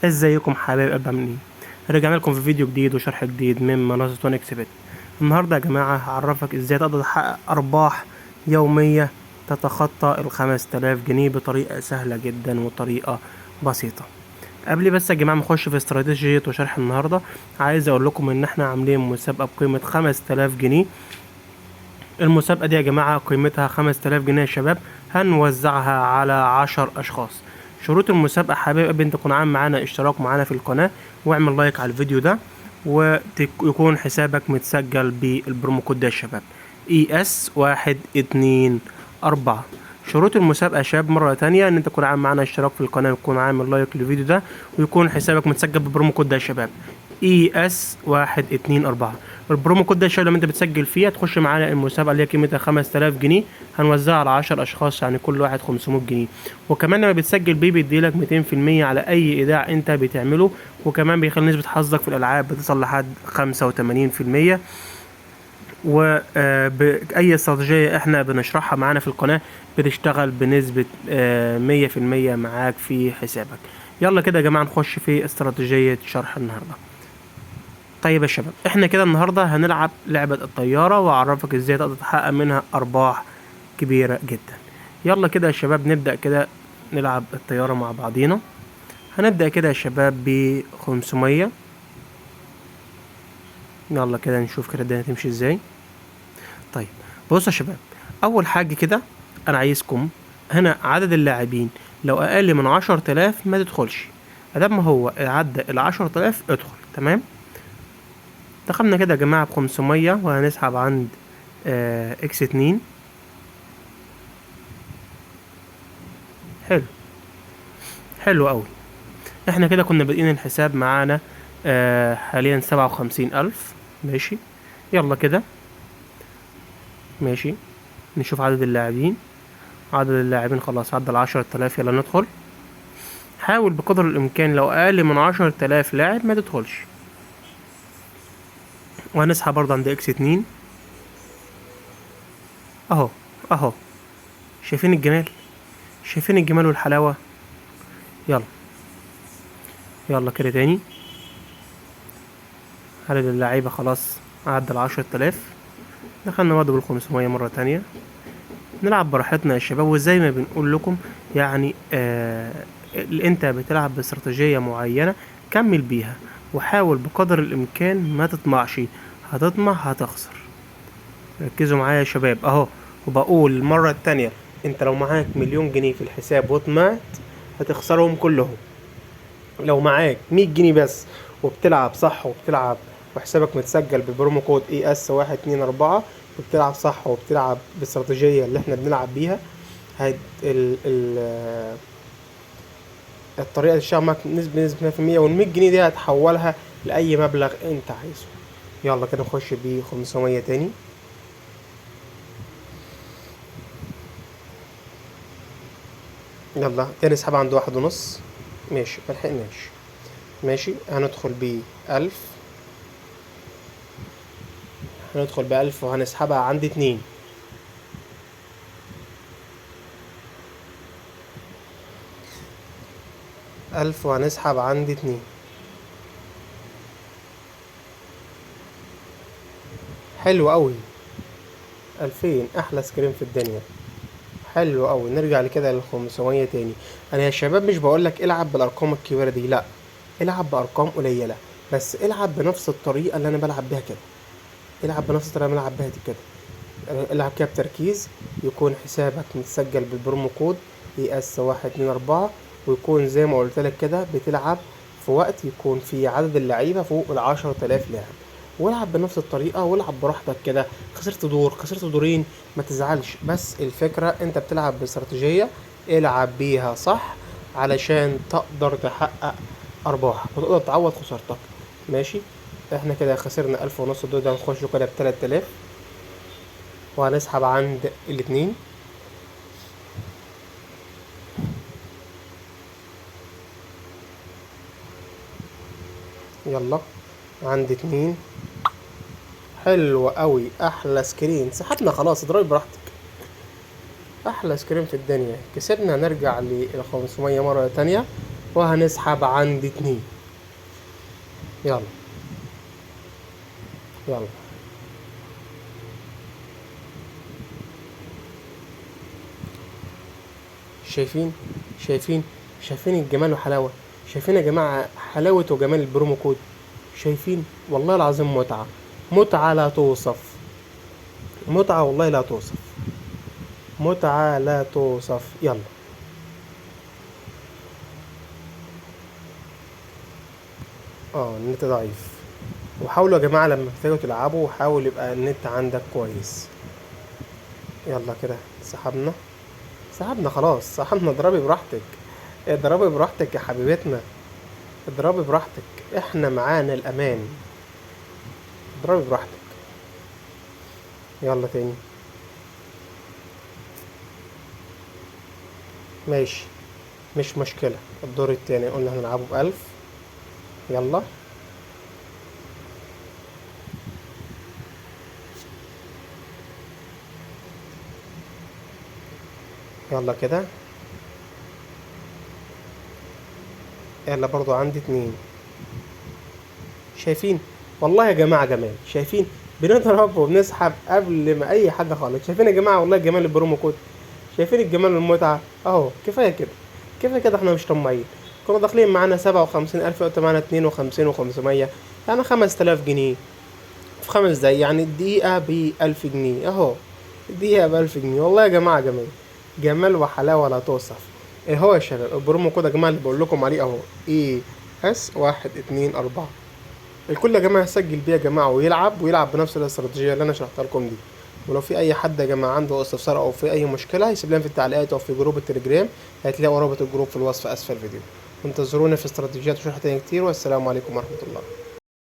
ازيكم حبايب قلب عاملين ايه؟ رجعنا لكم في فيديو جديد وشرح جديد من منصة 1 اكسبت. النهارده يا جماعة هعرفك ازاي تقدر تحقق ارباح يومية تتخطى ال5000 جنيه بطريقة سهلة جدا وطريقة بسيطة. قبل بس يا جماعة نخش في استراتيجية وشرح النهارده، عايز اقول لكم ان احنا عاملين مسابقة بقيمة 5000 جنيه. المسابقة دي يا جماعة قيمتها 5000 جنيه يا شباب، هنوزعها على 10 أشخاص. شروط المسابقة حبايب قلبي، انت تكون عامل معانا اشتراك معانا في القناة واعمل لايك على الفيديو ده، ويكون حسابك متسجل بالبرومو كود ده يا شباب ES124. شروط المسابقة يا شباب مرة تانية، ان انت تكون عامل معانا اشتراك في القناة وتكون عامل لايك للفيديو ده، ويكون حسابك متسجل بالبرومو كود ده يا شباب ES124. البرومو كود ده يا شباب لما انت بتسجل فيه هتخش معانا المسابقة اللي هي قيمتها 5000 جنيه، هنوزعها على 10 أشخاص، يعني كل واحد 500 جنيه. وكمان لما بتسجل بيه بيديلك 200% على أي إيداع انت بتعمله، وكمان بيخلي نسبة حظك في الألعاب بتصل لحد 85%. وبأي استراتيجية احنا بنشرحها معانا في القناة بتشتغل بنسبة 100% معاك في حسابك. يلا كده يا جماعة نخش في استراتيجية شرح النهاردة. طيب يا شباب، احنا كده النهاردة هنلعب لعبة الطيارة واعرفك ازاي تقدر تحقق منها ارباح كبيرة جدا. يلا كده يا شباب نبدأ كده نلعب الطيارة مع بعضينا. هنبدأ كده يا شباب ب500. يلا كده نشوف كده الدنيا تمشي ازاي. طيب بصوا يا شباب، اول حاجة كده انا عايزكم هنا عدد اللاعبين لو اقل من 10 تلاف ما تدخلش، ادام ما هو عدى ال10 تلاف ادخل. تمام، دخلنا كده يا جماعة ب500 وهنسحب عند X2. حلو، حلو قوي. احنا كده كنا بادئين الحساب معانا حاليا 57,000. ماشي، يلا كده ماشي نشوف عدد اللاعبين. عدد اللاعبين خلاص عدى ال10 تلاف، يلا ندخل. حاول بقدر الامكان لو اقل من 10 تلاف لاعب ما تدخلش. وهنسحب برضه عند X2 اهو. اهو، شايفين الجمال؟ شايفين الجمال والحلاوة؟ يلا يلا كده تاني. عدد اللعيبة خلاص عدى ال10 تلاف، دخلنا برضه بال500 مرة تانية. نلعب براحتنا يا شباب، وزي ما بنقول لكم يعني اللي انت بتلعب باستراتيجية معينة كمل بيها، وحاول بقدر الامكان ما تطمعش. هتطمع هتخسر. ركزوا معايا يا شباب اهو، وبقول المرة التانية، انت لو معاك 1,000,000 جنيه في الحساب وطمعت هتخسرهم كلهم. لو معاك 100 جنيه بس وبتلعب صح وبتلعب وحسابك متسجل ببرومو كود ES124، وبتلعب صح وبتلعب بالاستراتيجية اللي احنا بنلعب بيها، هيد الطريقة اللي تشتغل معاك نسبة 100%، وال100 جنيه دي هتحولها لأي مبلغ انت عايزه. يلا كده نخش ب500 تاني. يلا تاني سحب عند 1.5. ماشي ملحقناش. ماشي هندخل ب1000. هندخل ب1000 وهنسحبها عند 2. 1000 وهنسحب عند 2. حلو قوي، 2000 احلى سكرين في الدنيا. حلو قوي، نرجع لكده ل500 تاني. انا يا شباب مش بقولك العب بالارقام الكبيره دي، لا، العب بارقام قليله، بس العب بنفس الطريقه اللي انا بلعب بيها كده. العب بنفس الطريقه اللي انا بلعب بيها دي كده. العب كده بتركيز، يكون حسابك متسجل بالبرومو كود ES124، ويكون زي ما قلت لك كده بتلعب في وقت يكون في عدد اللعيبه فوق ال10 تلاف لاعب. والعب بنفس الطريقه والعب براحتك كده. خسرت دور، خسرت دورين، ما تزعلش، بس الفكره انت بتلعب باستراتيجيه، العب بيها صح علشان تقدر تحقق ارباح وتقدر تعوض خسارتك. ماشي، احنا كده خسرنا 1500 دول، ده نخش كده ب3000 وهنسحب عند 2. يلا عند 2. حلو قوي، احلى سكرين. سحبنا خلاص، اضرب براحتك. احلى سكرين في الدنيا. كسبنا، نرجع لل500 مرة تانية. وهنسحب عند 2. يلا يلا. شايفين شايفين شايفين الجمال وحلاوة. شايفين يا جماعة حلاوة وجمال البرومو كود. شايفين والله العظيم متعة. متعة لا توصف. متعة والله لا توصف. متعة لا توصف. يلا. النت ضعيف. وحاولوا يا جماعة لما تيجوا تلعبوا حاول يبقى النت عندك كويس. يلا كده سحبنا خلاص. سحبنا. اضربي براحتك. اضربي براحتك يا حبيبتنا. اضربي براحتك. احنا معانا الامان. اضربي براحتك. يلا تاني. ماشي. مش مشكلة. الدور التاني قلنا هنلعبه ب1000. يلا. يلا كده. يلا برضو عندي 2. شايفين والله يا جماعة جمال. شايفين بنضرب وبنسحب قبل ما اي حاجة خالص. شايفين يا جماعة والله جمال البرومو كود. شايفين الجمال والمتعة اهو. كفاية كده. كفاية كده. احنا مش طماعين. كنا داخلين معانا 57,000 وقت معانا 52,500 يعني 5000 جنيه في 5 دقايق. يعني الدقيقة ب1000 جنيه اهو. الدقيقة ب1000 جنيه. والله يا جماعة جمال. جمال وحلاوة لا توصف. ايه هو يا شباب البرومو كود يا جماعة اللي بقول لكم عليه اهو. ES124. الكل يا جماعة يسجل بيه يا جماعة ويلعب بنفس الاستراتيجية اللي انا شرحتها لكم دي. ولو في اي حد يا جماعة عنده استفسار او في اي مشكلة هيسيب لنا في التعليقات او في جروب التليجرام. هتلاقوا رابط الجروب في الوصف اسفل الفيديو. وانتظرونا في استراتيجيات وشرح تاني كتير. والسلام عليكم ورحمة الله.